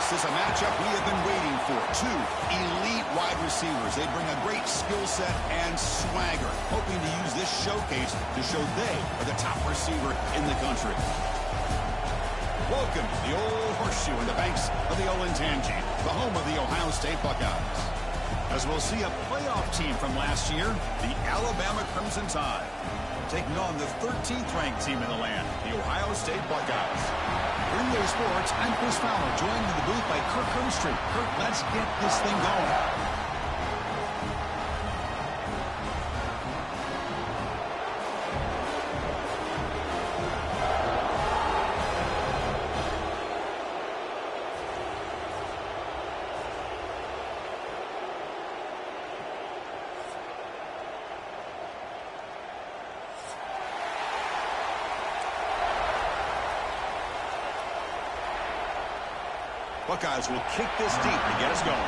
This is a matchup we have been waiting for. Two elite wide receivers. They bring a great skill set and swagger, hoping to use this showcase to show they are the top receiver in the country. Welcome to the Old Horseshoe in the banks of the Olentangy, the home of the Ohio State Buckeyes. As we'll see a playoff team from last year, the Alabama Crimson Tide, taking on the 13th ranked team in the land, the Ohio State Buckeyes. For EA Sports, I'm Chris Fowler, joined in the booth by Kirk Hermstreet. Kirk, let's get this thing going. Buckeyes will kick this deep to get us going.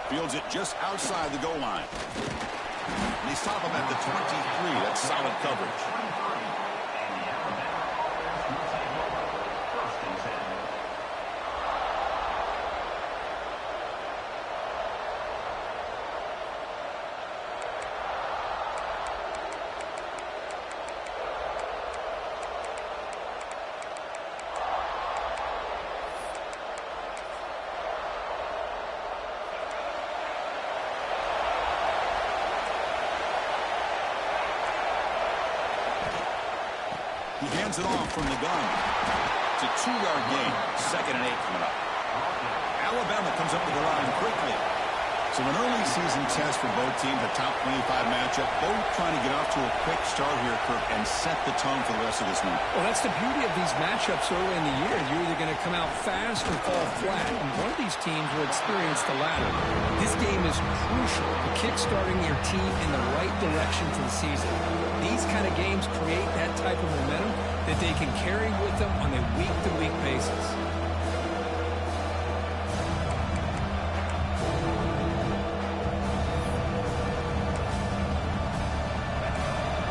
Fields it just outside the goal line. And they stop him at the 23. That's solid coverage. He hands it off from the gun. It's a 2-yard gain. 2nd and 8 coming up. Alabama comes up to the line quickly. So an early season test for both teams, a top 25 matchup. Both trying to get off to a quick start here, Kirk, and set the tone for the rest of this meet. Well, that's the beauty of these matchups early in the year. You're either going to come out fast or fall flat, and one of these teams will experience the latter. This game is crucial to kick-starting your team in the right direction for the season. These kind of games create that type of momentum that they can carry with them on a week-to-week basis.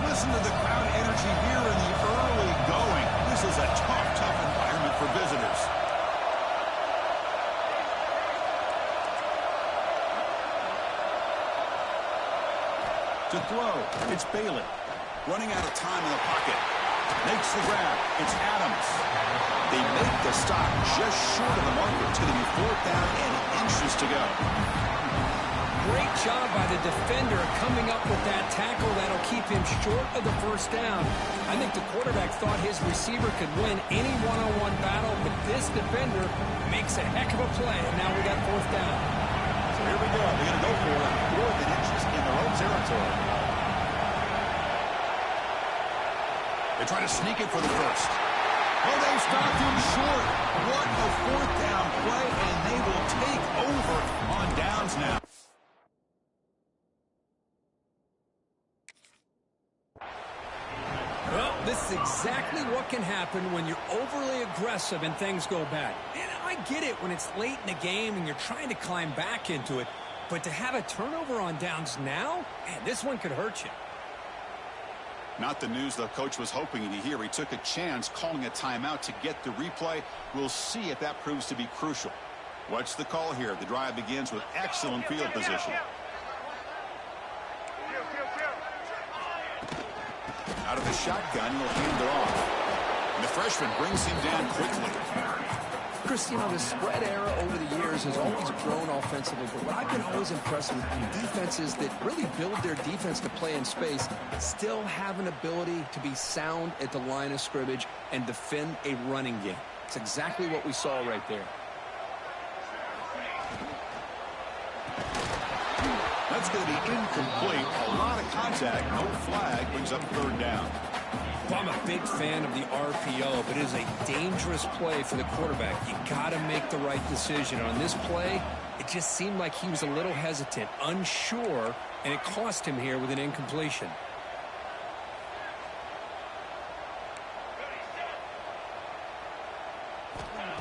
Listen to the crowd energy here in the early going. This is a tough environment for visitors. To throw, it's Bailey. Running out of time in the pocket. Makes the grab. It's Adams. They make the stop just short of the marker. It's going to be 4th down and inches to go. Great job by the defender coming up with that tackle that'll keep him short of the 1st down. I think the quarterback thought his receiver could win any one-on-one battle, but this defender makes a heck of a play, and now we got 4th down. So here we go. They're going to go for it. 4th and inches in their own territory. They try to sneak it for the 1st. Oh, they stopped him short. What a 4th down play, and they will take over on downs now. Well, this is exactly what can happen when you're overly aggressive and things go bad. And I get it when it's late in the game and you're trying to climb back into it. But to have a turnover on downs now, man, this one could hurt you. Not the news the coach was hoping to hear. He took a chance calling a timeout to get the replay. We'll see if that proves to be crucial. Watch the call here. The drive begins with excellent field position. Out of the shotgun, he'll hand it off. And the freshman brings him down quickly. Chris, you know, the spread era over the years has always grown offensively, but what I've been always impressed with defenses that really build their defense to play in space still have an ability to be sound at the line of scrimmage and defend a running game. It's exactly what we saw right there. That's going to be incomplete. A lot of contact. No flag. Brings up 3rd down. Well, I'm a big fan of the RPO, but it is a dangerous play for the quarterback. You got to make the right decision. On this play, it just seemed like he was a little hesitant, unsure, and it cost him here with an incompletion.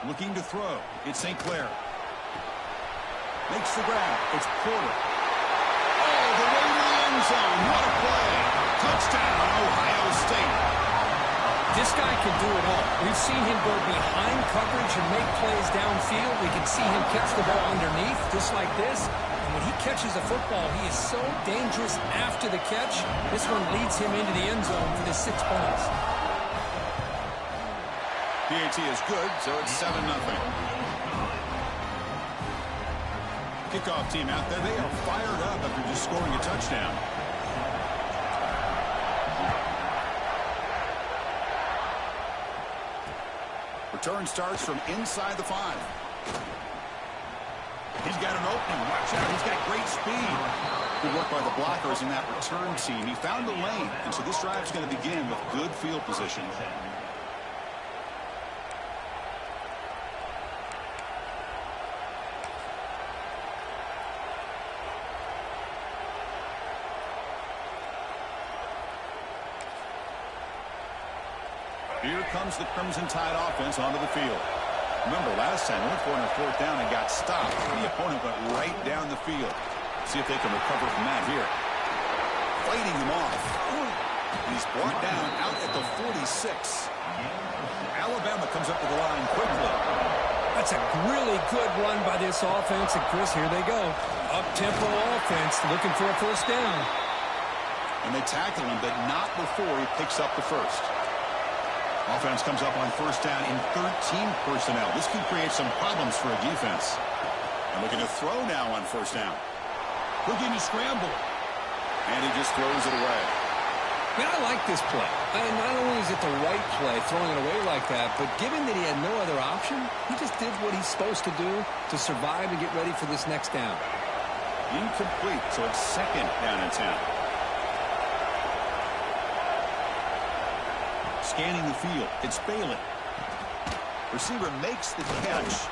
Looking to throw. It's St. Clair. Makes the grab. It's Porter. Oh, the way to the end zone. What a play. Touchdown, Ohio State. This guy can do it all. We've seen him go behind coverage and make plays downfield. We can see him catch the ball underneath, just like this. And when he catches the football, he is so dangerous after the catch. This one leads him into the end zone for the 6 points. PAT is good, so it's 7-0. Kickoff team out there, they are fired up after just scoring a touchdown. Return starts from inside the 5. He's got an opening. Watch out. He's got great speed. Good work by the blockers in that return team. He found the lane, and so this drive is going to begin with good field position. Here comes the Crimson Tide offense onto the field. Remember, last time, went for it on 4th down and got stopped. The opponent went right down the field. See if they can recover from that here. Fighting him off. He's brought down out at the 46. Alabama comes up to the line quickly. That's a really good run by this offense. And, Chris, here they go. Up-tempo offense looking for a 1st down. And they tackle him, but not before he picks up the 1st. Offense comes up on 1st down in 13 personnel. This could create some problems for a defense. And looking to throw now on 1st down. Looking to scramble. And he just throws it away. Man, I like this play. And not only is it the right play, throwing it away like that, but given that he had no other option, he just did what he's supposed to do to survive and get ready for this next down. Incomplete, so it's 2nd down and 10. Scanning the field. It's Bailey. Receiver makes the catch.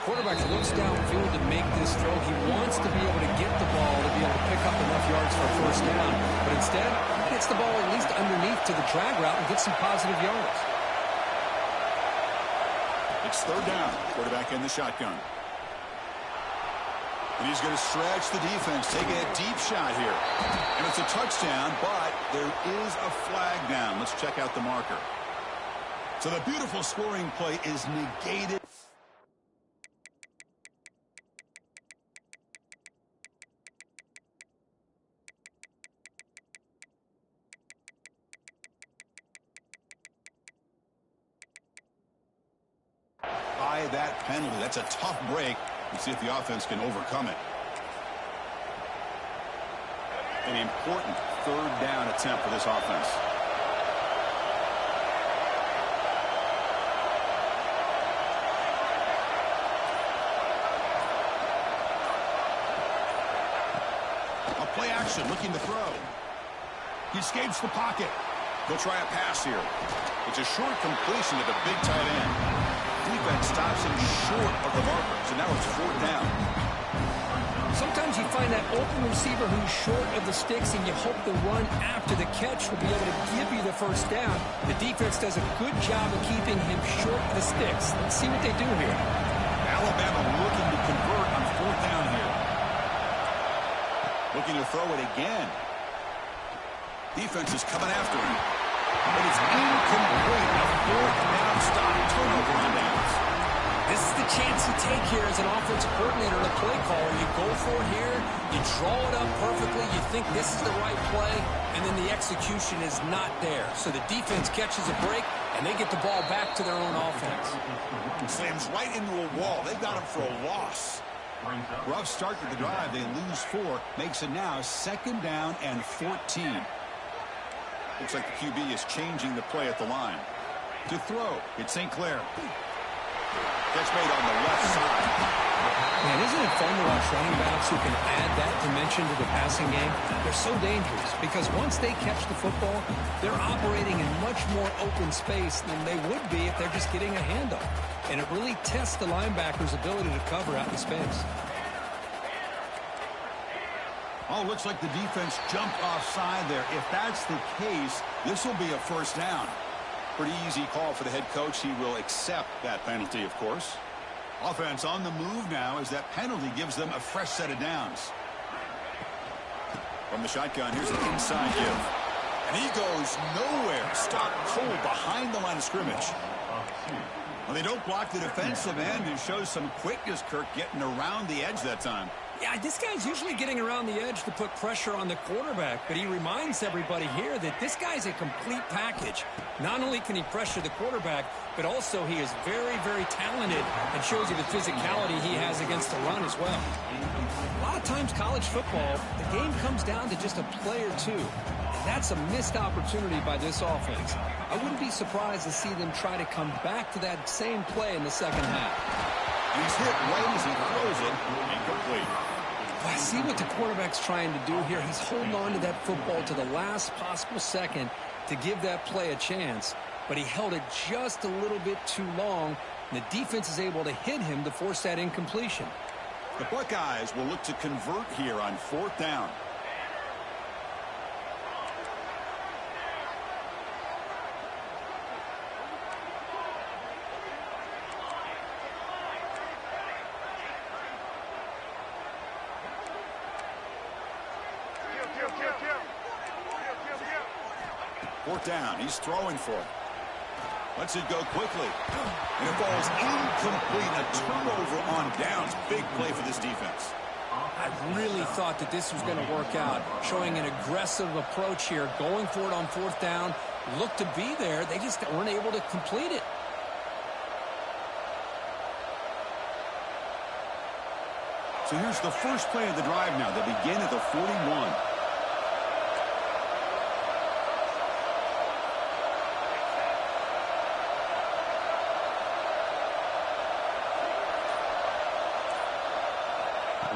Quarterback looks downfield to make this throw. He wants to be able to get the ball to be able to pick up enough yards for a 1st down. But instead, he gets the ball at least underneath to the drag route and gets some positive yards. It's 3rd down. Quarterback in the shotgun. And he's going to stretch the defense, taking a deep shot here. And it's a touchdown, but there is a flag down. Let's check out the marker. So the beautiful scoring play is negated. By that penalty. That's a tough break. Let's see if the offense can overcome it. An important 3rd down attempt for this offense. A play action, looking to throw. He escapes the pocket. He'll try a pass here. It's a short completion to the big tight end. Defense stops him short of the marker, so now it's 4th down. Sometimes you find that open receiver who's short of the sticks, and you hope the run after the catch will be able to give you the 1st down. The defense does a good job of keeping him short of the sticks. Let's see what they do here. Alabama looking to convert on 4th down here. Looking to throw it again. Defense is coming after him. But it's incomplete. A 4th down stop. Turnover on downs. This is the chance you take here as an offensive coordinator and a play caller. You go for it here. You draw it up perfectly. You think this is the right play, and then the execution is not there. So the defense catches a break, and they get the ball back to their own offense. Slams right into a wall. They got him for a loss. Rough start to the drive. They lose 4. Makes it now 2nd down and 14. Looks like the QB is changing the play at the line. To throw, it's St. Clair. Catch made on the left side. Man, isn't it fun to watch running backs who can add that dimension to the passing game? They're so dangerous because once they catch the football, they're operating in much more open space than they would be if they're just getting a handoff. And it really tests the linebacker's ability to cover out in space. Oh, looks like the defense jumped offside there. If that's the case, this will be a 1st down. Pretty easy call for the head coach. He will accept that penalty, of course. Offense on the move now as that penalty gives them a fresh set of downs. From the shotgun, here's an inside give. And he goes nowhere. Stopped cold behind the line of scrimmage. Well, they don't block the defensive end and shows some quickness, Kirk, getting around the edge that time. Yeah, this guy's usually getting around the edge to put pressure on the quarterback, but he reminds everybody here that this guy's a complete package. Not only can he pressure the quarterback, but also he is very, very talented and shows you the physicality he has against the run as well. A lot of times college football, the game comes down to just a play or two. And that's a missed opportunity by this offense. I wouldn't be surprised to see them try to come back to that same play in the second half. He's hit right as he throws it. Incomplete. I see what the quarterback's trying to do here. He's holding on to that football to the last possible second to give that play a chance. But he held it just a little bit too long, and the defense is able to hit him to force that incompletion. The Buckeyes will look to convert here on 4th down. Fourth down. He's throwing for it. Lets it go quickly. And it falls incomplete. A turnover on downs. Big play for this defense. I really thought that this was going to work out. Showing an aggressive approach here. Going for it on 4th down. Looked to be there. They just weren't able to complete it. So here's the first play of the drive now. They begin at the 41.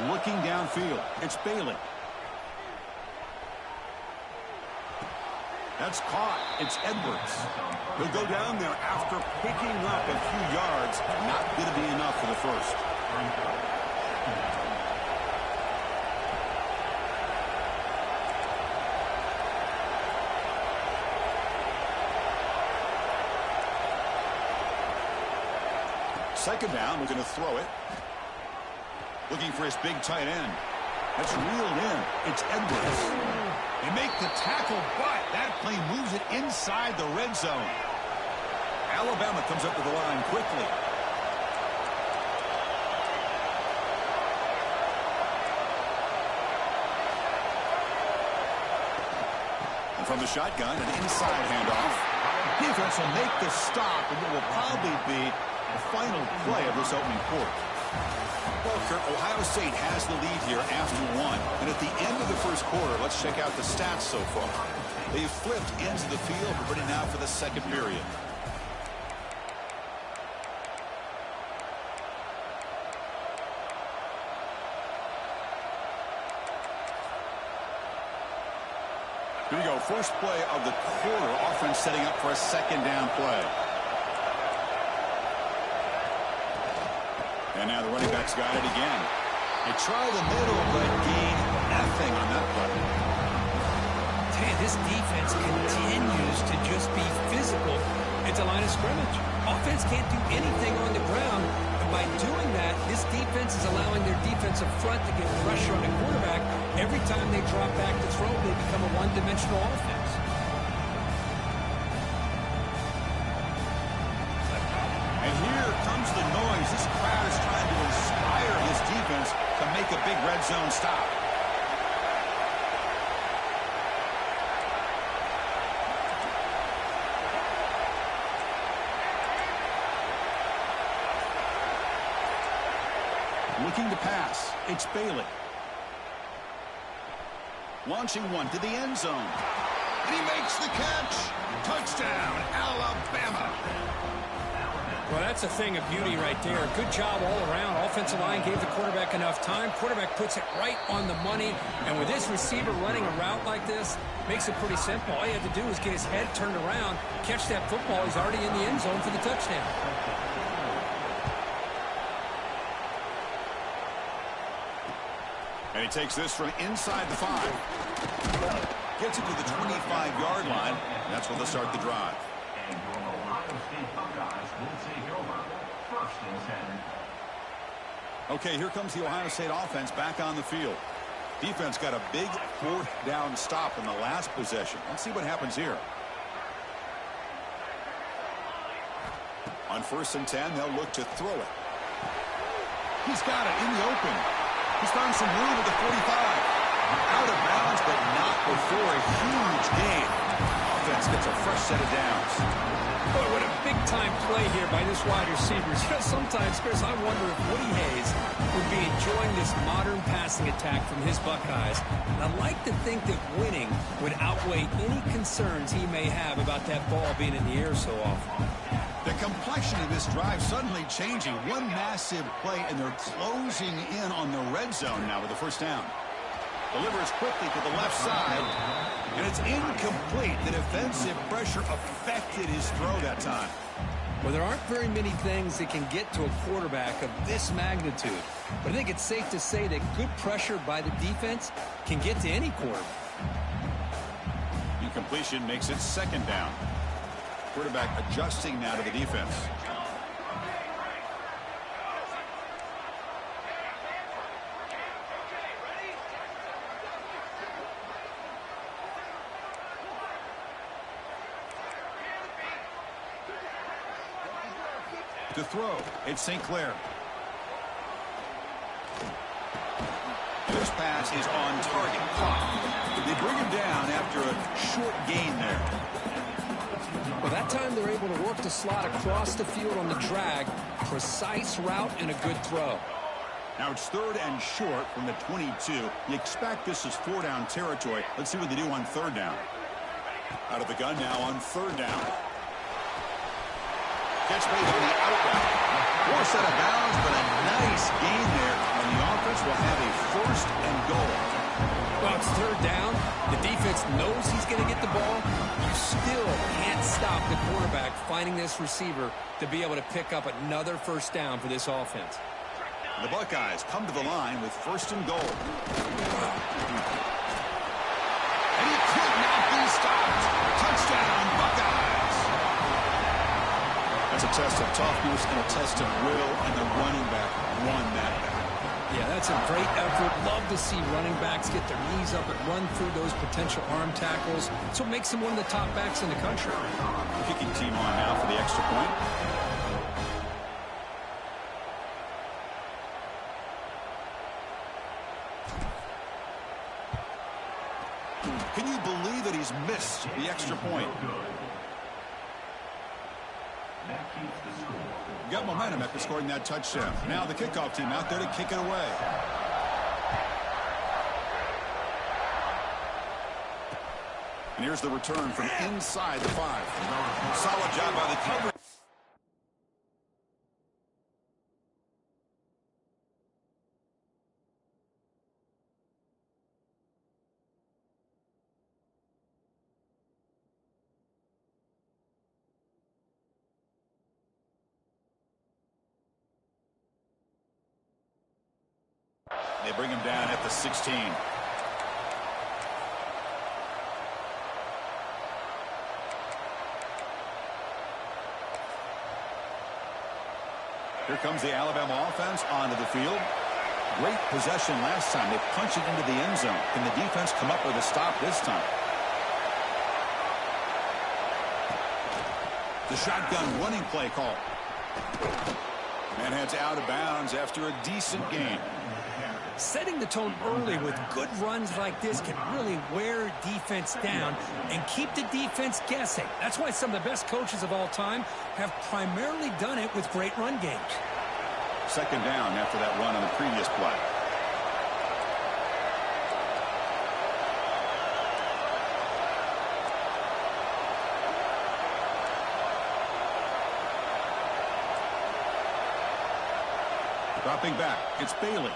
Looking downfield, it's Bailey. That's caught. It's Edwards. He'll go down there after picking up a few yards. Not going to be enough for the first. Second down, we're going to throw it. Looking for his big tight end. That's reeled in. It's Edwards. They make the tackle, but that play moves it inside the red zone. Alabama comes up to the line quickly. And from the shotgun, an inside handoff. Defense will make the stop, and it will probably be the final play of this opening quarter. Well, Kirk, Ohio State has the lead here after 1. And at the end of the first quarter, let's check out the stats so far. They've flipped ends of the field. We're ready now for the second period. Here we go. First play of the quarter. Offense setting up for a second down play. And now the running back's got it again. They try the middle, but gain nothing on that play. Hey, this defense continues to just be physical at the line of scrimmage. Offense can't do anything on the ground, but by doing that, this defense is allowing their defensive front to get pressure on the quarterback. Every time they drop back to throw, they become a one-dimensional offense. And here comes the noise. This crowd is trying to inspire this defense to make a big red zone stop. Looking to pass. It's Bailey. Launching one to the end zone. And he makes the catch. Touchdown, Alabama. Well, that's a thing of beauty right there. Good job all around. Offensive line gave the quarterback enough time. Quarterback puts it right on the money. And with this receiver running a route like this, makes it pretty simple. All you have to do is get his head turned around, catch that football. He's already in the end zone for the touchdown. And he takes this from inside the 5. Gets it to the 25-yard line. And that's where they'll start the drive. Okay, here comes the Ohio State offense back on the field. Defense got a big fourth down stop in the last possession. Let's see what happens here. On 1st and 10, they'll look to throw it. He's got it in the open. He's found some room at the 45. Out of bounds, but not before a huge gain. Offense gets a fresh set of downs. Boy, what a big-time play here by this wide receiver. You know, sometimes, Chris, I wonder if Woody Hayes would be enjoying this modern passing attack from his Buckeyes. And I'd like to think that winning would outweigh any concerns he may have about that ball being in the air so often. The complexion of this drive suddenly changing. One massive play, and they're closing in on the red zone now with the first down. Delivers quickly to the left side, and it's incomplete. The defensive pressure affected his throw that time. Well, there aren't very many things that can get to a quarterback of this magnitude. But I think it's safe to say that good pressure by the defense can get to any quarterback. Incompletion makes it 2nd down. Quarterback adjusting now to the defense. To throw, it's St. Clair. This pass is on target. They bring him down after a short gain there. Well, that time they're able to work the slot across the field on the drag. Precise route and a good throw. Now it's 3rd and short from the 22. You expect this is 4-down territory. Let's see what they do on 3rd down. Out of the gun now on 3rd down. Catch made on the out route. More set of bounds, but a nice gain there. And the offense will have a 1st and goal. Well, it's 3rd down. The defense knows he's going to get the ball. You still can't stop the quarterback finding this receiver to be able to pick up another 1st down for this offense. The Buckeyes come to the line with 1st and goal. And he could not be stopped. Touchdown, Buckeyes. That's a test of toughness and a test of will, and the running back won that battle. Yeah, that's a great effort. Love to see running backs get their knees up and run through those potential arm tackles. So it makes them one of the top backs in the country. Kicking team on now for the extra point. Can you believe that he's missed the extra point? Got momentum after scoring that touchdown. Now the kickoff team out there to kick it away. And here's the return from inside the 5. Solid job by the cover. They bring him down at the 16. Here comes the Alabama offense onto the field. Great possession last time. They punch it into the end zone. Can the defense come up with a stop this time? The shotgun running play call. And heads out of bounds after a decent gain. Setting the tone early with good runs like this can really wear defense down and keep the defense guessing. That's why some of the best coaches of all time have primarily done it with great run games. 2nd down after that run on the previous play. Dropping back, it's Bailey.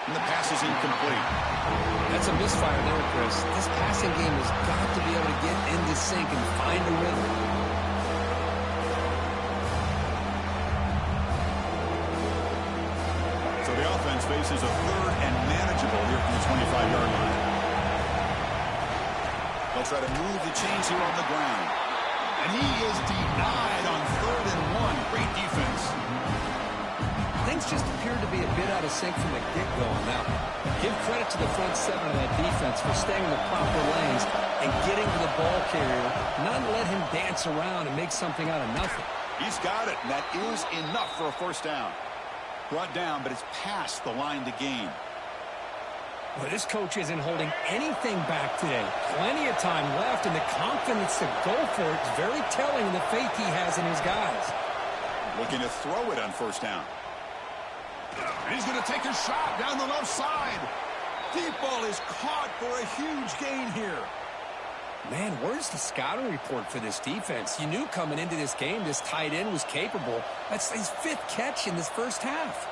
And the pass is incomplete. That's a misfire there, Chris. This passing game has got to be able to get into sync and find a rhythm. So the offense faces a 3rd and manageable here from the 25-yard line. They'll try to move the chains here on the ground. And he is denied on 3rd and 1. Great defense. Things just appeared to be a bit out of sync from the get-go on that one. Give credit to the front seven of that defense for staying in the proper lanes and getting to the ball carrier, not let him dance around and make something out of nothing. He's got it, and that is enough for a first down. Brought down, but it's past the line to gain. Well, this coach isn't holding anything back today. Plenty of time left, and the confidence to go for it is very telling in the faith he has in his guys. Looking to throw it on first down. And he's going to take a shot down the left side. Deep ball is caught for a huge gain here. Man, where's the scouting report for this defense? You knew coming into this game this tight end was capable. That's his 5th catch in this first half.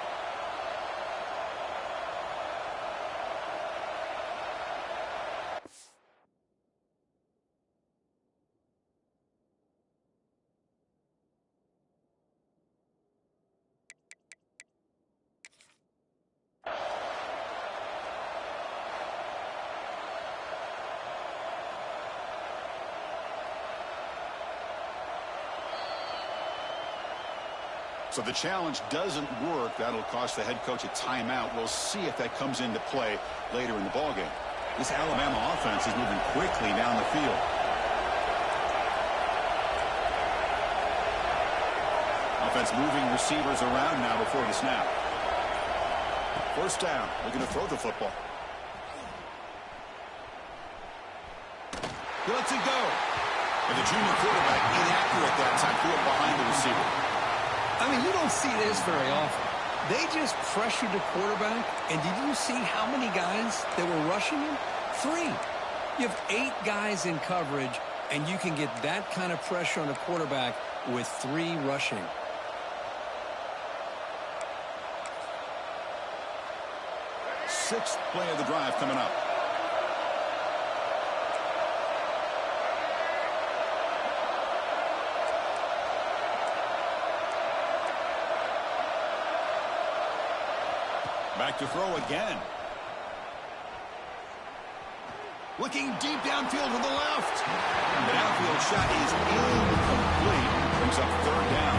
So the challenge doesn't work. That'll cost the head coach a timeout. We'll see if that comes into play later in the ballgame. This Alabama offense is moving quickly down the field. Offense moving receivers around now before the snap. First down. Looking to throw the football. He lets it go. And the junior quarterback inaccurate that time. Threw it behind the receiver. I mean, you don't see this very often. They just pressured the quarterback, and did you see how many guys that were rushing him? 3. You have 8 guys in coverage, and you can get that kind of pressure on a quarterback with 3 rushing. Sixth play of the drive coming up. Back to throw again. Looking deep downfield to the left. The downfield shot is incomplete. Brings up third down.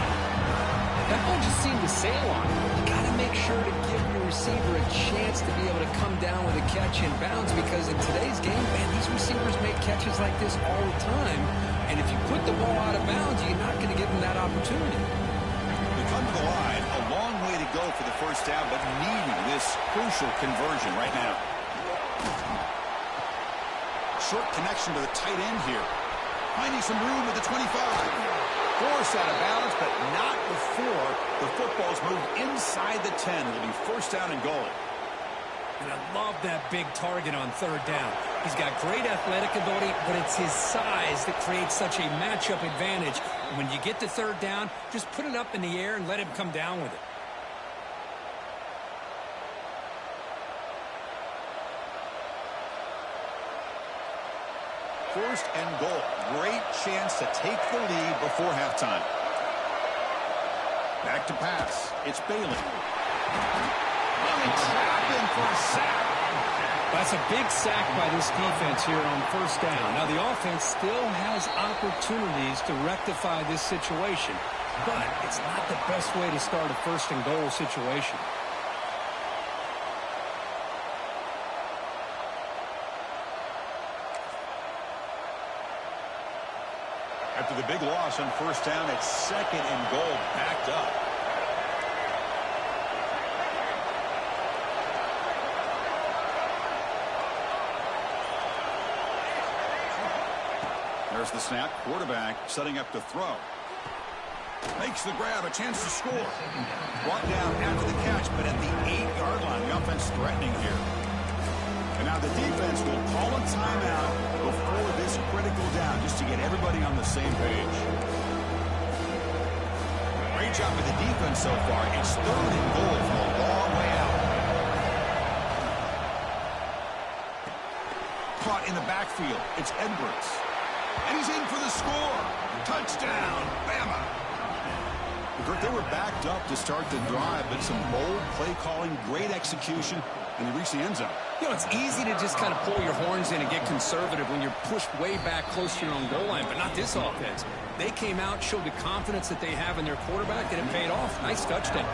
That ball just seemed to sail on. You got to make sure to give your receiver a chance to be able to come down with a catch in bounds, because in today's game, man, these receivers make catches like this all the time. And if you put the ball out of bounds, you're not going to give them that opportunity. They come to the line. A long way to go for the first down, but needing this crucial conversion right now. Short connection to the tight end here. Finding some room at the 25. Forced out of bounds, but not before the football's moved inside the 10. It'll be first down and goal. And I love that big target on third down. He's got great athletic ability, but it's his size that creates such a matchup advantage. When you get to third down, just put it up in the air and let him come down with it. First and goal. Great chance to take the lead before halftime. Back to pass. It's Bailey. Trap in for a sack. That's a big sack by this defense here on first down. Now, the offense still has opportunities to rectify this situation, but it's not the best way to start a first and goal situation. After the big loss on first down, it's second and goal, backed up. There's the snap. Quarterback setting up to throw. Makes the grab, a chance to score. Brought down after the catch, but at the 8-yard line. The offense threatening here. And now the defense will call a timeout before this critical down, just to get everybody on the same page. Great job of the defense so far. It's third and goal from a long way out. Caught in the backfield. It's Edwards. And he's in for the score. Touchdown, Bama. They were backed up to start the drive, but some bold play calling, great execution, and they reached the end zone. You know, it's easy to just kind of pull your horns in and get conservative when you're pushed way back close to your own goal line, but not this offense. They came out, showed the confidence that they have in their quarterback, and it paid off. Nice touchdown.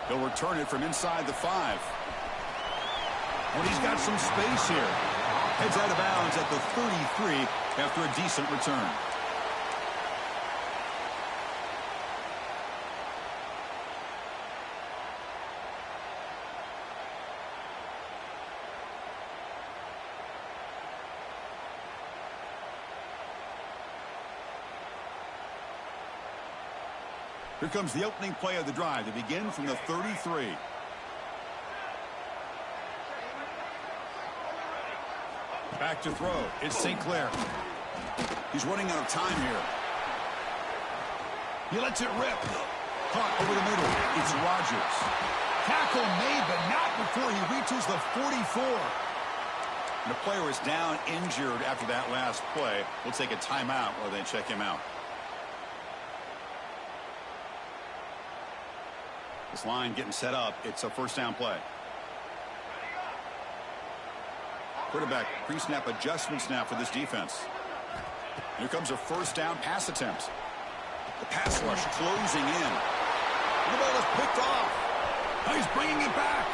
He'll return it from inside the 5. Well, he's got some space here. Heads out of bounds at the 33 after a decent return. Here comes the opening play of the drive to begin from the 33. Back to throw. It's St. Clair. He's running out of time here. He lets it rip. Caught over the middle. It's Rodgers. Tackle made, but not before he reaches the 44. And the player is down injured after that last play. We'll take a timeout while they check him out. This line getting set up. It's a first down play. Quarterback pre-snap adjustments now for this defense. Here comes a first down pass attempt. The pass rush closing in. The ball is picked off. Now he's bringing it back.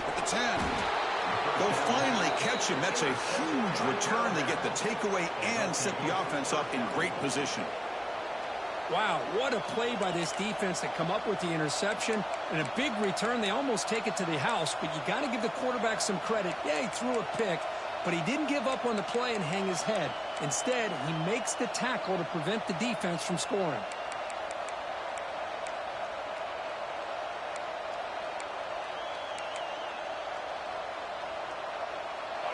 At the 10. They'll finally catch him. That's a huge return. They get the takeaway and set the offense up in great position. Wow, what a play by this defense to come up with the interception and a big return. They almost take it to the house, but you got to give the quarterback some credit. Yeah, he threw a pick, but he didn't give up on the play and hang his head. Instead, he makes the tackle to prevent the defense from scoring.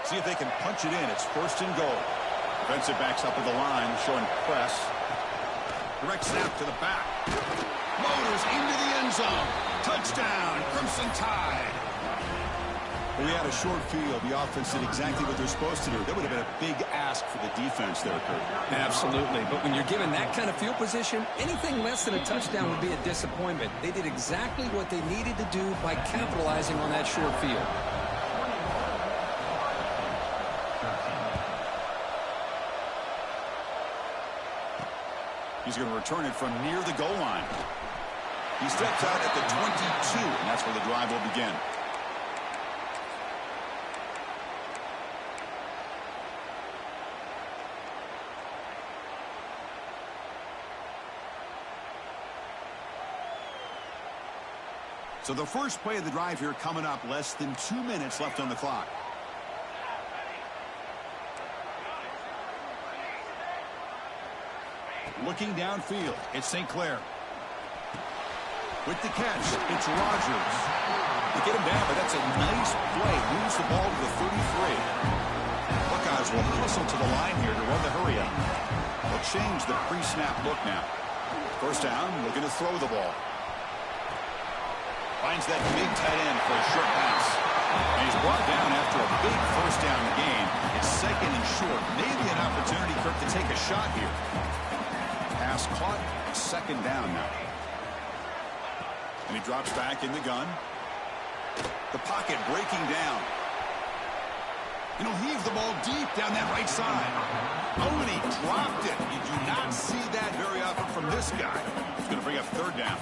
See if they can punch it in. It's first and goal. Defensive backs up at the line, showing press. Direct snap to the back. Motors into the end zone. Touchdown, Crimson Tide. Well, we had a short field. The offense did exactly what they're supposed to do. That would have been a big ask for the defense there, Kurt. Absolutely. But when you're given that kind of field position, anything less than a touchdown would be a disappointment. They did exactly what they needed to do by capitalizing on that short field. He's going to return it from near the goal line. He steps out at the 22, and that's where the drive will begin. So the first play of the drive here coming up, less than 2 minutes left on the clock. Looking downfield, it's St. Clair. With the catch, it's Rodgers. They get him down, but that's a nice play. Moves the ball to the 33. Buckeyes will hustle to the line here to run the hurry up. They'll change the pre-snap look now. First down, looking to throw the ball. Finds that big tight end for a short pass. And he's brought down after a big first down gain. It's second and short. Maybe an opportunity, Kirk, to take a shot here. Pass caught, second down now. And he drops back in the gun. The pocket breaking down. And he'll heave the ball deep down that right side. Oh, and he dropped it. You do not see that very often from this guy. He's going to bring up third down.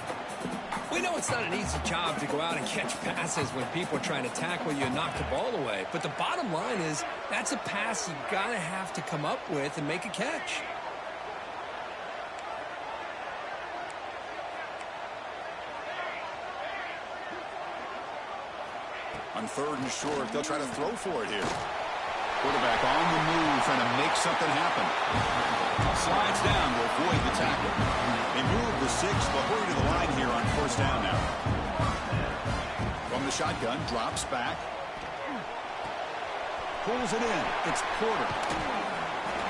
We know it's not an easy job to go out and catch passes when people are trying to tackle you and knock the ball away. But the bottom line is that's a pass you got to have to come up with and make a catch. On third and short, they'll try to throw for it here. Quarterback on the move, trying to make something happen. Slides down to avoid the tackle. They move the 6, but hurry to the line here on first down now. From the shotgun, drops back. Pulls it in. It's Porter.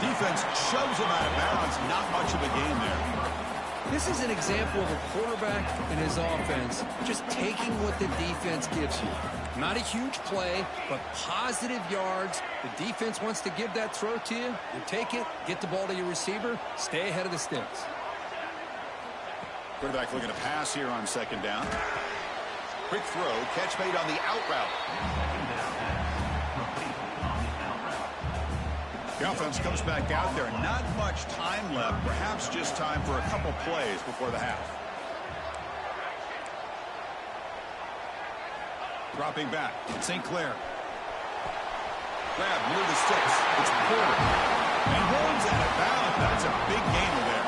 Defense shoves him out of bounds. Not much of a gain there. This is an example of a quarterback and his offense just taking what the defense gives you. Not a huge play, but positive yards. The defense wants to give that throw to you. You take it, get the ball to your receiver, stay ahead of the sticks. Quarterback looking to pass here on second down. Quick throw, catch made on the out route. The offense comes back out there. Not much time left. Perhaps just time for a couple plays before the half. Dropping back. St. Clair. Grab near the sticks. It's pulled. And holds out of bounds. That's a big gain there.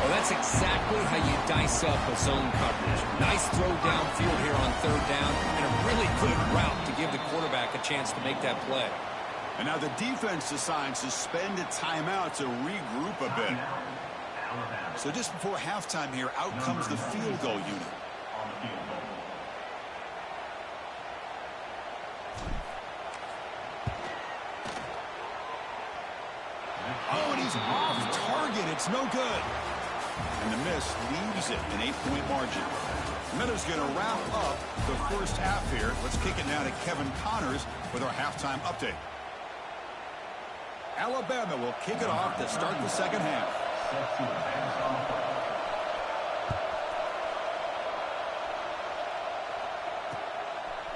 Well, that's exactly how you dice up a zone coverage. Nice throw downfield here on third down, and a really good route to give the quarterback a chance to make that play. And now the defense decides to spend a timeout to regroup a bit. So just before halftime here, out comes the field goal unit. Oh, and he's off target. It's no good. And the miss leaves it an 8-point margin. Meadow's going to wrap up the first half here. Let's kick it now to Kevin Connors with our halftime update. Alabama will kick it off to start the second half.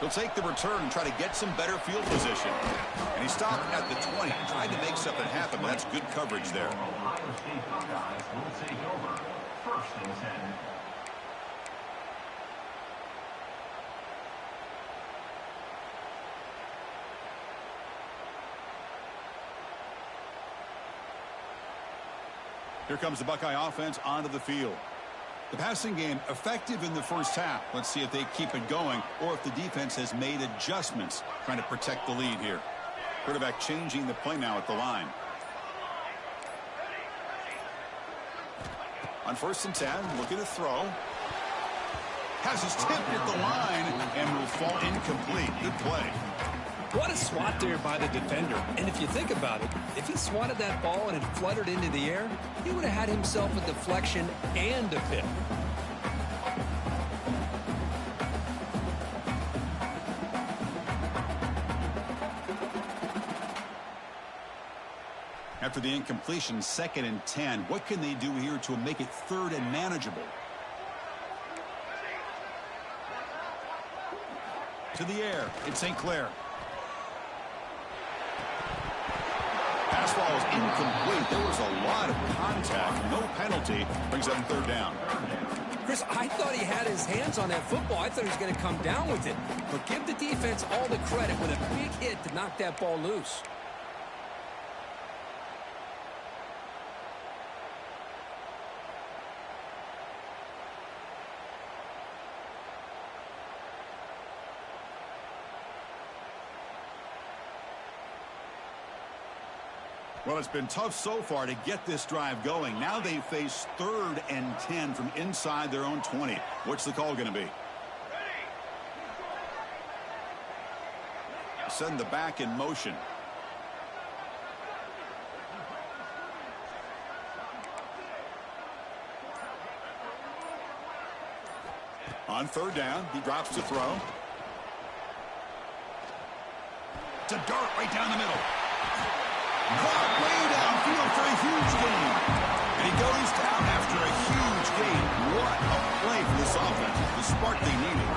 He'll take the return and try to get some better field position. And he stopped at the 20, tried to make something happen, but that's good coverage there. Here comes the Buckeye offense onto the field. The passing game effective in the first half. Let's see if they keep it going or if the defense has made adjustments trying to protect the lead here. Quarterback changing the play now at the line. On 1st and 10, looking to throw. Has his tip at the line and will fall incomplete. Good play. What a swat there by the defender. And if you think about it, if he swatted that ball and it fluttered into the air, he would have had himself a deflection and a pick. After the incompletion, 2nd and 10. What can they do here to make it 3rd and manageable? To the air. It's St. Clair. Pass ball is incomplete. There was a lot of contact. No penalty. Brings up 3rd down. Chris, I thought he had his hands on that football. I thought he was going to come down with it. But give the defense all the credit with a big hit to knock that ball loose. Well, it's been tough so far to get this drive going. Now they face 3rd and 10 from inside their own 20. What's the call going to be? Send the back in motion. On 3rd down, he drops to throw. It's a dart right down the middle. Caught way downfield for a huge gain. And he goes down after a huge gain. What a play for this offense. The spark they needed.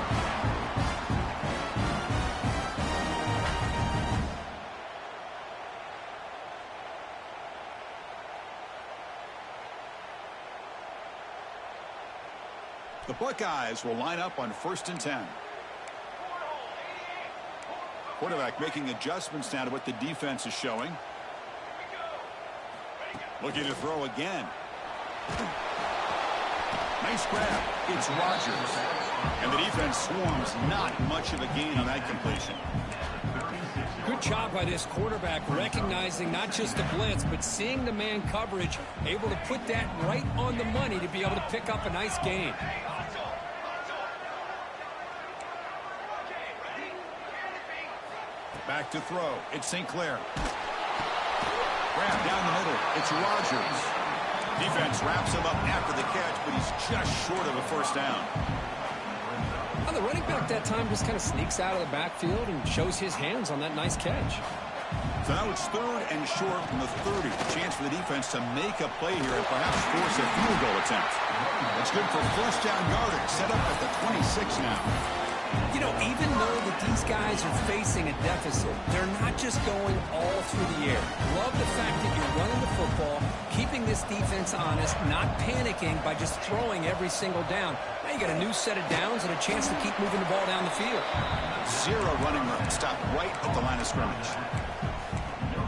The Buckeyes will line up on 1st and 10. Quarterback making adjustments now to what the defense is showing. Looking to throw again. Nice grab. It's Rodgers. And the defense swarms. Not much of a gain on that completion. Good job by this quarterback recognizing not just the blitz, but seeing the man coverage, able to put that right on the money to be able to pick up a nice gain. Back to throw. It's St. Clair. Grab down the middle. It's Rodgers. Defense wraps him up after the catch, but he's just short of a 1st down. Well, the running back that time just kind of sneaks out of the backfield and shows his hands on that nice catch. So now it's 3rd and short from the 30. Chance for the defense to make a play here and perhaps force a field goal attempt. That's good for 1st down yardage. Set up at the 26 now. You know, even though that these guys are facing a deficit, they're not just going all through the air. Love the fact that you're running the football, keeping this defense honest, not panicking by just throwing every single down. Now you got a new set of downs and a chance to keep moving the ball down the field. Zero running room. Stop right at the line of scrimmage.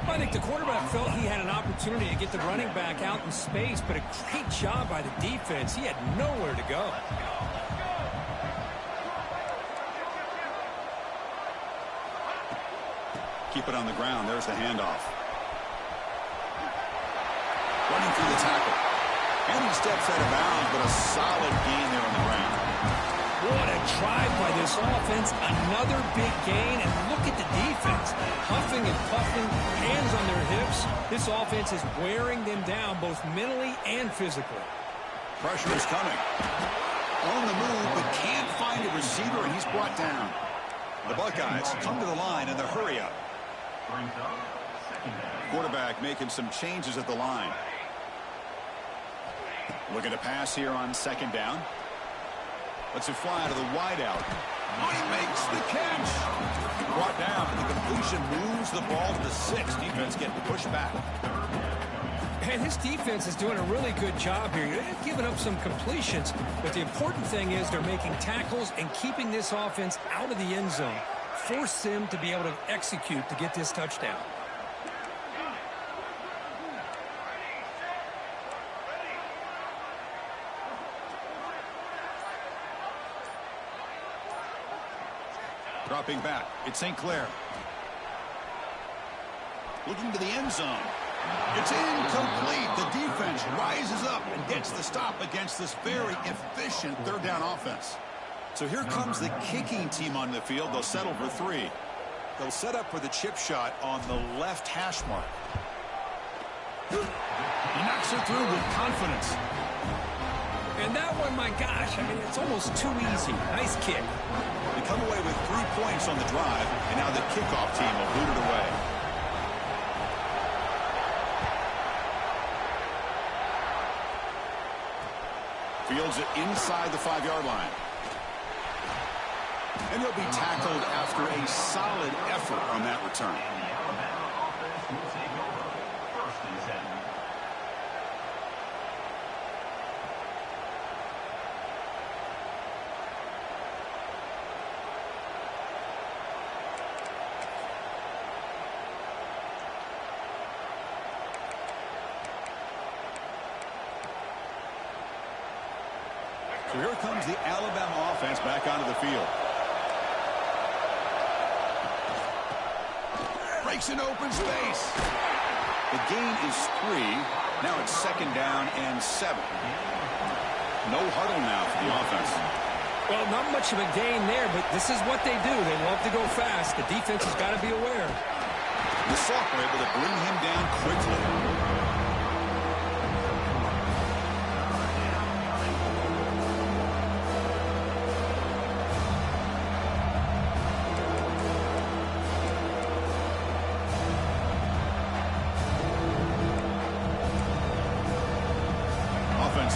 I think the quarterback felt he had an opportunity to get the running back out in space, but a great job by the defense. He had nowhere to go. Keep it on the ground. There's the handoff. Running through the tackle. And he steps out of bounds, but a solid gain there on the ground. What a drive by this offense. Another big gain, and look at the defense. Huffing and puffing, hands on their hips. This offense is wearing them down both mentally and physically. Pressure is coming. On the move, but can't find a receiver, and he's brought down. The Buckeyes come to the line in the hurry-up. Quarterback making some changes at the line. Looking to pass here on second down. Lets it fly to the wideout. Oh, he makes the catch. Brought down, and the completion moves the ball to the 6. Defense getting pushed back. And his defense is doing a really good job here. They've given up some completions, but the important thing is they're making tackles and keeping this offense out of the end zone. Force them to be able to execute to get this touchdown. Dropping back, it's St. Clair. Looking to the end zone. It's incomplete. The defense rises up and gets the stop against this very efficient third down offense. So here comes the kicking team on the field. They'll settle for 3. They'll set up for the chip shot on the left hash mark. He knocks it through with confidence. And that one, my gosh, I mean, it's almost too easy. Nice kick. They come away with 3 points on the drive, and now the kickoff team will boot it away. Fields it inside the 5-yard line. And he'll be tackled after a solid effort on that return. So here comes the Alabama offense back onto the field. Breaks an open space. The gain is 3. Now it's second down and 7. No huddle now for the offense. Well, not much of a gain there, but this is what they do. They love to go fast. The defense has got to be aware. The sophomore able to bring him down quickly.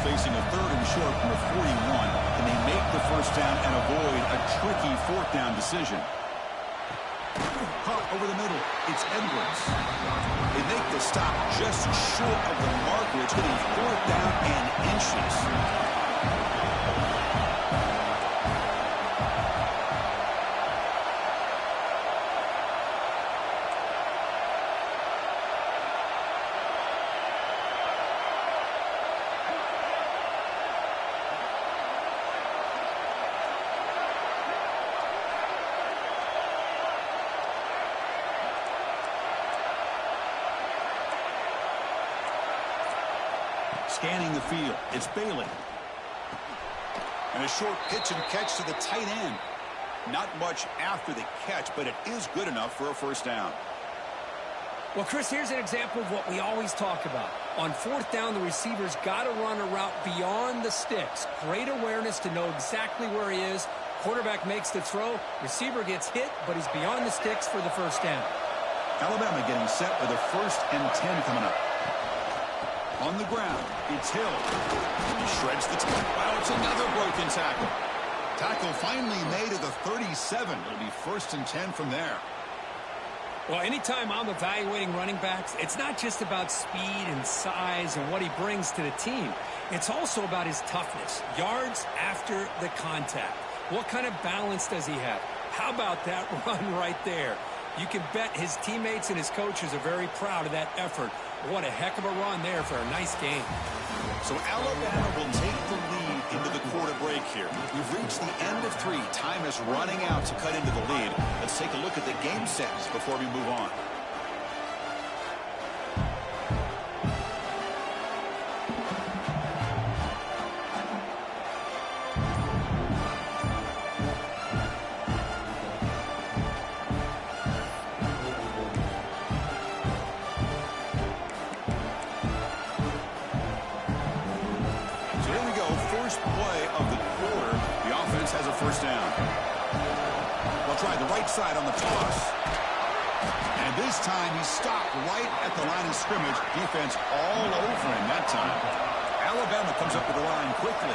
Facing a 3rd and short from the 41. Can they make the first down and avoid a tricky 4th down decision? Caught over the middle. It's Edwards. They make the stop just short of the marker. It's getting 4th down and inches. Scanning the field, it's Bailey. And a short pitch and catch to the tight end. Not much after the catch, but it is good enough for a first down. Well, Chris, here's an example of what we always talk about. On 4th down, the receiver's got to run a route beyond the sticks. Great awareness to know exactly where he is. Quarterback makes the throw. Receiver gets hit, but he's beyond the sticks for the first down. Alabama getting set with a 1st and 10 coming up. On the ground, it's Hill. He shreds the tackle. Wow, it's another broken tackle. Tackle finally made at the 37. It'll be 1st and 10 from there. Well, anytime I'm evaluating running backs, it's not just about speed and size and what he brings to the team. It's also about his toughness, yards after the contact. What kind of balance does he have? How about that run right there? You can bet his teammates and his coaches are very proud of that effort. What a heck of a run there for a nice game. So Alabama will take the lead into the quarter break here. We've reached the end of 3. Time is running out to cut into the lead. Let's take a look at the game sets before we move on. First down. They'll try the right side on the toss. And this time he stopped right at the line of scrimmage. Defense all over him that time. Alabama comes up to the line quickly.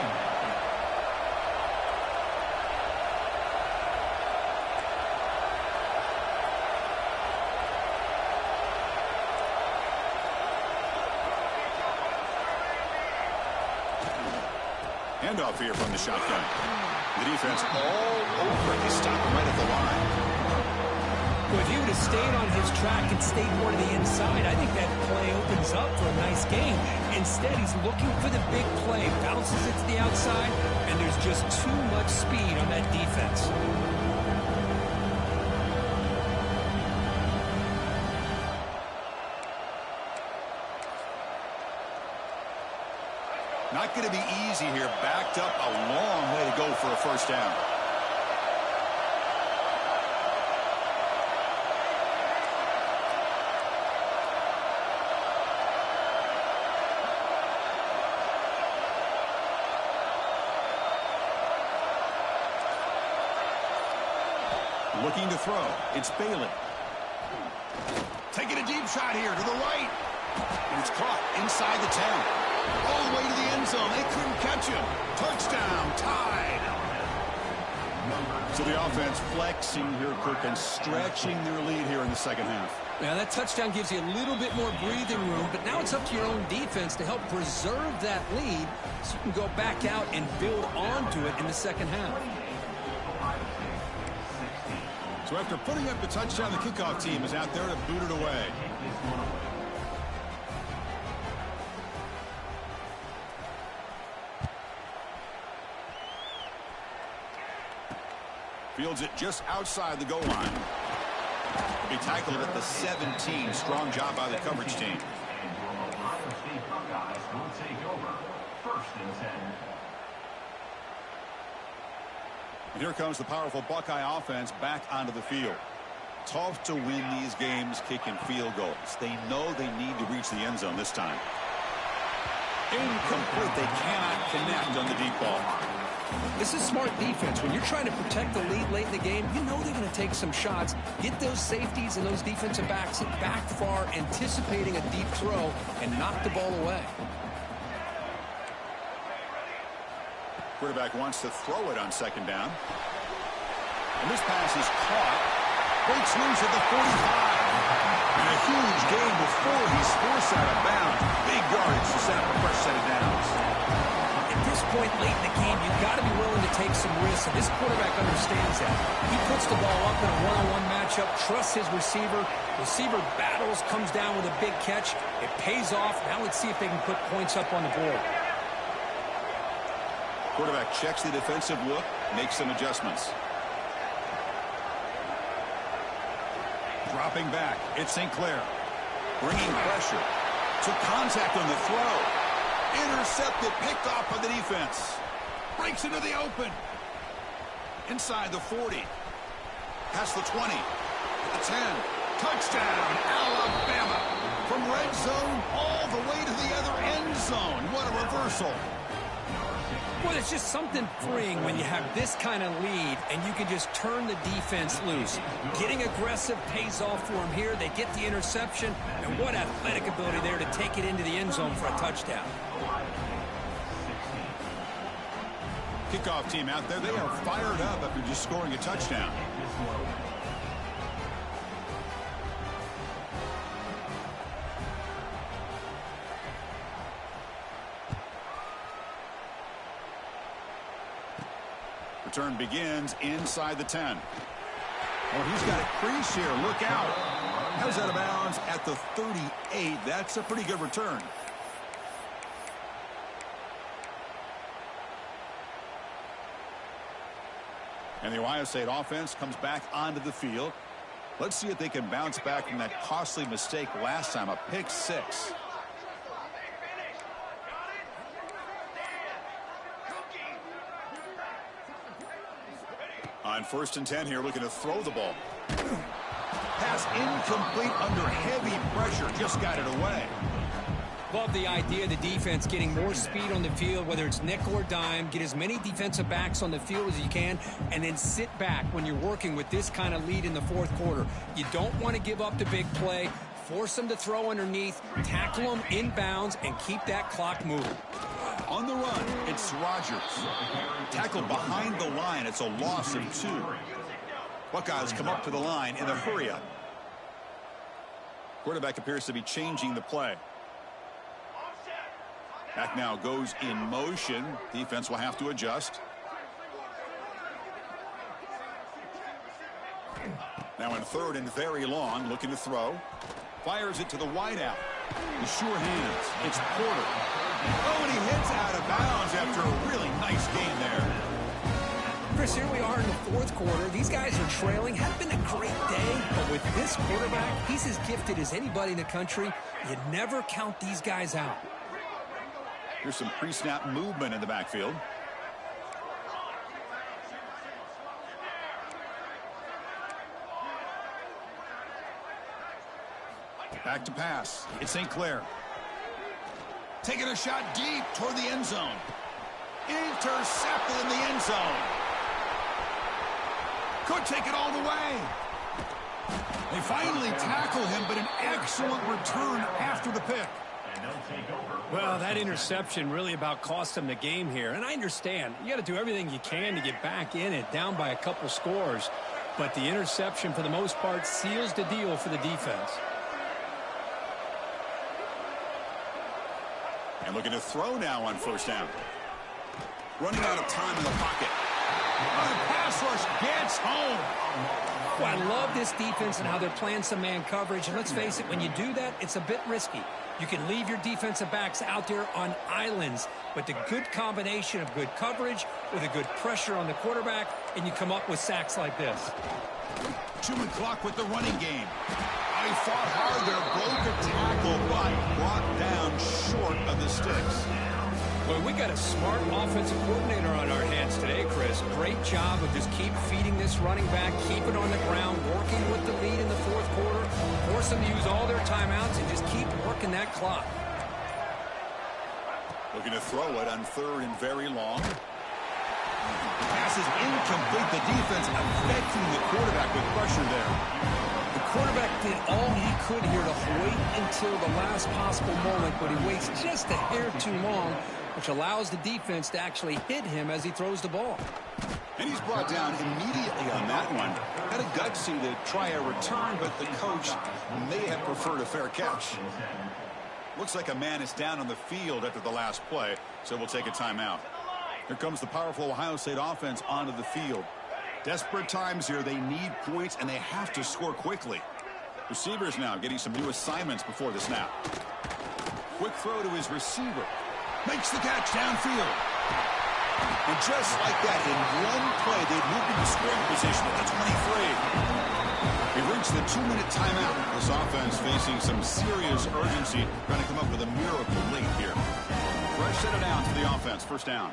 Handoff here from the shotgun. The defense all over. They stop him right at the line. Well, if he would have stayed on his track and stayed more to the inside, I think that play opens up for a nice game. Instead, he's looking for the big play. Bounces it to the outside, and there's just too much speed on that defense. Not going to be easy here. Backed up a long way to go for a first down. Looking to throw. It's Bailey. Taking a deep shot here to the right. And it's caught inside the 10. All the way to the end zone. They couldn't catch him. Touchdown. Tied. So the offense flexing here, Kirk, and stretching their lead here in the second half. Yeah, that touchdown gives you a little bit more breathing room, but now it's up to your own defense to help preserve that lead so you can go back out and build onto it in the second half. So after putting up the touchdown, the kickoff team is out there to boot it away. Fields it just outside the goal line. He'll be tackled at the 17. Strong job by the coverage team. And here comes the powerful Buckeye offense back onto the field. Tough to win these games kicking field goals. They know they need to reach the end zone this time. Incomplete. They cannot connect on the deep ball. This is smart defense. When you're trying to protect the lead late in the game, you know they're going to take some shots, get those safeties and those defensive backs back far, anticipating a deep throw, and knock the ball away. Quarterback wants to throw it on second down. And this pass is caught. Breaks loose at the 45. And a huge gain before he's forced out of bounds. Big yardage to set up a fresh set of downs. At this point late in the game, you've got to be willing to take some risks, and this quarterback understands that. He puts the ball up in a one-on-one matchup, trusts his receiver. Receiver battles, comes down with a big catch. It pays off. Now let's see if they can put points up on the board. Quarterback checks the defensive look, makes some adjustments. Dropping back, it's St. Clair. Bringing pressure. Took contact on the throw. Intercepted, picked off by the defense. Breaks into the open. Inside the 40. Past the 20. The 10. Touchdown, Alabama. From red zone all the way to the other end zone. What a reversal. Well, it's just something freeing when you have this kind of lead and you can just turn the defense loose. Getting aggressive pays off for them here. They get the interception, and what athletic ability there to take it into the end zone for a touchdown. Kickoff team out there, they are fired up after just scoring a touchdown. Return begins inside the 10. Oh, he's got a crease here. Look out. Has out of bounds at the 38. That's a pretty good return. And the Ohio State offense comes back onto the field. Let's see if they can bounce back from that costly mistake last time, a pick six. On 1st and 10 here, looking to throw the ball. Pass incomplete under heavy pressure. Just got it away. Love the idea of the defense getting more speed on the field, whether it's nickel or dime. Get as many defensive backs on the field as you can, and then sit back when you're working with this kind of lead in the 4th quarter. You don't want to give up the big play. Force them to throw underneath, tackle them inbounds, and keep that clock moving. On the run, it's Rogers. Tackled behind the line. It's a loss of 2. Buckeyes come up to the line in a hurry-up. Quarterback appears to be changing the play. Back now goes in motion. Defense will have to adjust. Now in 3rd and very long, looking to throw. Fires it to the wideout. The sure hands. It's Porter. Oh, and he hits out of bounds after a really nice gain there. Chris, here we are in the 4th quarter. These guys are trailing. Hadn't been a great day, but with this quarterback, he's as gifted as anybody in the country. You never count these guys out. Here's some pre-snap movement in the backfield. Back to pass. It's St. Clair. Taking a shot deep toward the end zone. Intercepted in the end zone. Could take it all the way. They finally tackle him, but an excellent return after the pick. Well, that interception really about cost him the game here. And I understand. You got to do everything you can to get back in it, down by a couple scores. But the interception, for the most part, seals the deal for the defense. And looking to throw now on 1st down. Running out of time in the pocket. Oh, the pass rush gets home. Well, I love this defense and how they're playing some man coverage. And let's face it, when you do that, it's a bit risky. You can leave your defensive backs out there on islands, but the good combination of good coverage with a good pressure on the quarterback, and you come up with sacks like this. 2 clock with the running game. He fought hard there, broke a tackle, but brought down short of the sticks. Well, we got a smart offensive coordinator on our hands today, Chris. Great job of just keep feeding this running back, keep it on the ground, working with the lead in the 4th quarter, force them to use all their timeouts, and just keep working that clock. Looking to throw it on 3rd and very long. Pass is incomplete. The defense affecting the quarterback with pressure there. The quarterback did all he could here to wait until the last possible moment, but he waits just a hair too long, which allows the defense to actually hit him as he throws the ball. And he's brought down immediately on that one. Had a gutsy to try a return, but the coach may have preferred a fair catch. Looks like a man is down on the field after the last play, so we'll take a timeout. Here comes the powerful Ohio State offense onto the field. Desperate times here. They need points, and they have to score quickly. Receivers now getting some new assignments before the snap. Quick throw to his receiver. Makes the catch downfield. And just like that, in one play, they've moved into scoring position at the 23. We've reached the 2-minute timeout. This offense facing some serious urgency, trying to come up with a miracle late here. Fresh set it down to the offense. 1st down.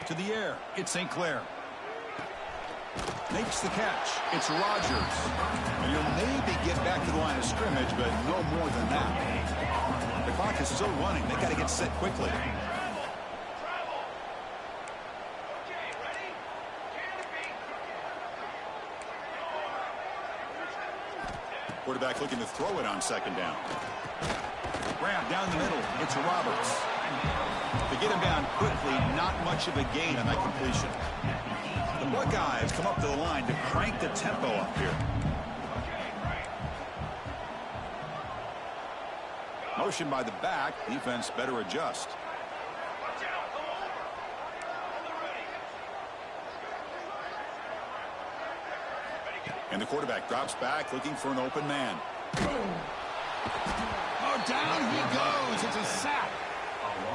To the air, it's St. Clair. Makes the catch. It's Rogers. And he'll maybe get back to the line of scrimmage, but no more than that. The clock is still running. They got to get set quickly. Quarterback looking to throw it on 2nd down. grab down the middle. It's Roberts. To get him down quickly, not much of a gain on that completion. The Buckeyes come up to the line to crank the tempo up here. Motion by the back. Defense better adjust. And the quarterback drops back looking for an open man. Oh, down he goes. It's a sack.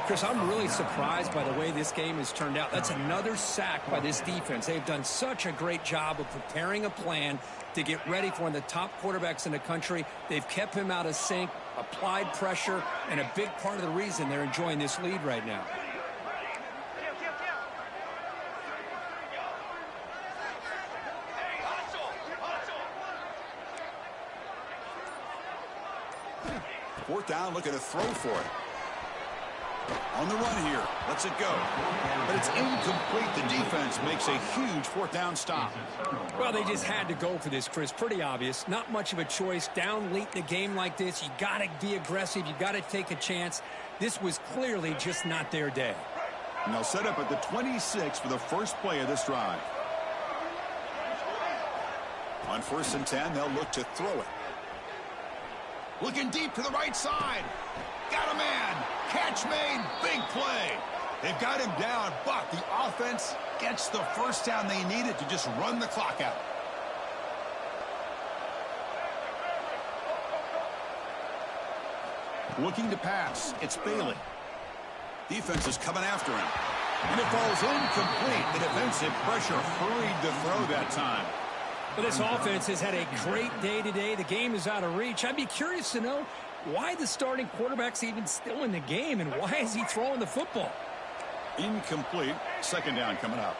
Chris, I'm really surprised by the way this game has turned out. That's another sack by this defense. They've done such a great job of preparing a plan to get ready for one of the top quarterbacks in the country. They've kept him out of sync, applied pressure, and a big part of the reason they're enjoying this lead right now. Fourth down, looking to throw for it. On the run here. Lets it go. But it's incomplete. The defense makes a huge fourth down stop. Well, they just had to go for this, Chris. Pretty obvious. Not much of a choice. Down late in a game like this, you got to be aggressive. You got to take a chance. This was clearly just not their day. And they'll set up at the 26 for the first play of this drive. On 1st and 10, they'll look to throw it. Looking deep to the right side. Got a man. Catch made. Big play. They've got him down, but the offense gets the first down they needed to just run the clock out. Looking to pass. It's Bailey. Defense is coming after him. And it falls incomplete. The defensive pressure hurried the throw that time. Well, this offense has had a great day today. The game is out of reach. I'd be curious to know why the starting quarterback's even still in the game and why is he throwing the football? Incomplete. Second down coming up.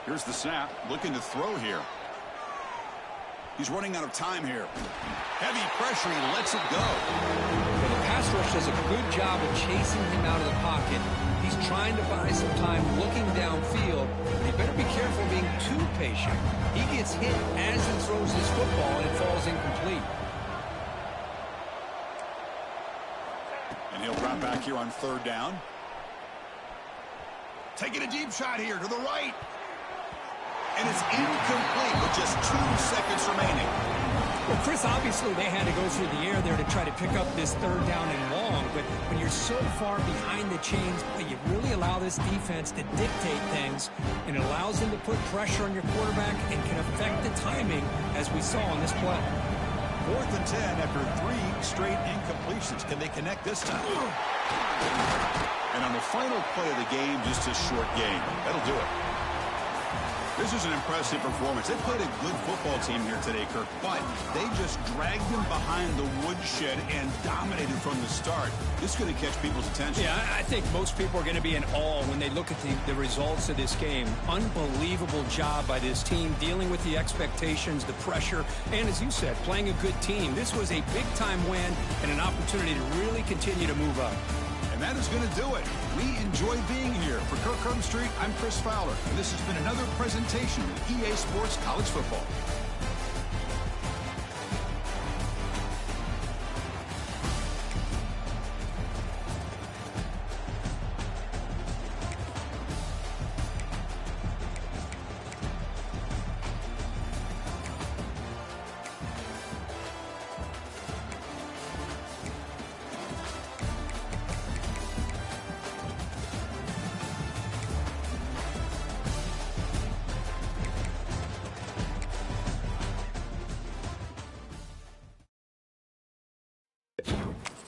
Here's the snap. Looking to throw here. He's running out of time here. Heavy pressure. He lets it go. Well, the pass rush does a good job of chasing him out of the pocket. He's trying to buy some time looking downfield. But he better be careful being too patient. He gets hit as he throws his football and it falls incomplete. And he'll drop back here on 3rd down. Taking a deep shot here to the right. And it's incomplete with just 2 seconds remaining. Well, Chris, obviously they had to go through the air there to try to pick up this 3rd down and long. But when you're so far behind the chains, boy, you really allow this defense to dictate things. And it allows them to put pressure on your quarterback and can affect the timing, as we saw on this play. 4th and 10 after 3 straight incompletions. Can they connect this time? And on the final play of the game, just a short game. That'll do it. This is an impressive performance. They played a good football team here today, Kirk, but they just dragged them behind the woodshed and dominated from the start. This is going to catch people's attention. Yeah, I think most people are going to be in awe when they look at the results of this game. Unbelievable job by this team, dealing with the expectations, the pressure, and as you said, playing a good team. This was a big-time win and an opportunity to really continue to move up. And that is going to do it. We enjoy being here. For Kirk Street, I'm Chris Fowler, and this has been another presentation of EA Sports College Football.